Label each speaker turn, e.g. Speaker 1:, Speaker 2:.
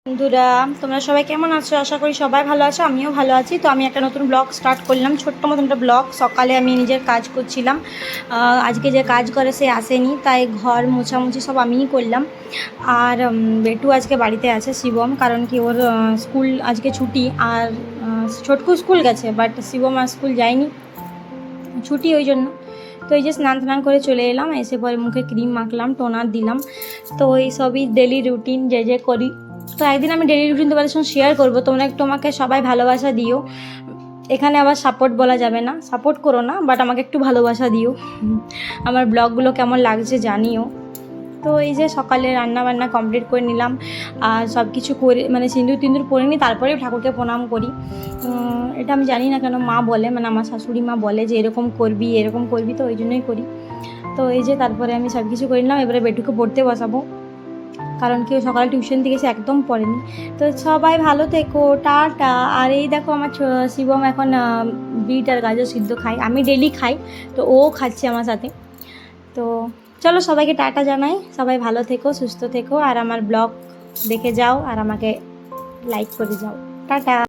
Speaker 1: বন্ধুরা, তোমরা সবাই কেমন আছো? আশা করি সবাই ভালো আছো, আমিও ভালো আছি। তো আমি একটা নতুন ব্লগ স্টার্ট করলাম, ছোট্ট মতন একটা ব্লগ। সকালে আমি নিজের কাজ করছিলাম, আজকে যে কাজ করে সে আসেনি, তাই ঘর মোছামুছি সব আমিই করলাম। আর বেটু আজকে বাড়িতে আছে, শিবম, কারণ কি ওর স্কুল আজকে ছুটি। আর ছোটকু স্কুল গেছে, বাট শিবম আর স্কুল যায়নি, ছুটি, ওই জন্য। তো এই যে স্নান করে চলে এলাম, এসে পরে মুখে ক্রিম মাখলাম, টোনার দিলাম। তো এই সবই ডেলি রুটিন যে করি। তো একদিন আমি ডেলি রুটিন তোমাদের সঙ্গে শেয়ার করবো, তোমরা একটু আমাকে সবাই ভালোবাসা দিও। এখানে আবার সাপোর্ট বলা যাবে না, সাপোর্ট করো না, বাট আমাকে একটু ভালোবাসা দিও। আমার ব্লগগুলো কেমন লাগছে জানিও। তো এই যে সকালে রান্নাবান্না কমপ্লিট করে নিলাম, আর সব কিছু করে মানে সিঁদুর টিন্দুর পরে নিই, তারপরে ঠাকুরকে প্রণাম করি। এটা আমি জানি না কেন মা বলে, মানে আমার শাশুড়ি মা বলে যে এরকম করবি, তো ওই জন্যই করি। তো এই যে তারপরে আমি সব কিছু করে নিলাম, এবারে বেটুকে পড়তে বসাবো, কারণ কেউ সকালে টিউশন থেকে এসে একদম পড়েনি। তো সবাই ভালো থেকো, টাটা। আর এই দেখো আমার শিবম এখন বিট আর গাজর সিদ্ধ খাই, আমি ডেলি খাই, তো ও খাচ্ছে আমার সাথে। তো চলো সবাইকে টাটা জানাই, সবাই ভালো থেকো, সুস্থ থেকো, আর আমার ব্লগ দেখে যাও আর আমাকে লাইক করে যাও। টাটা।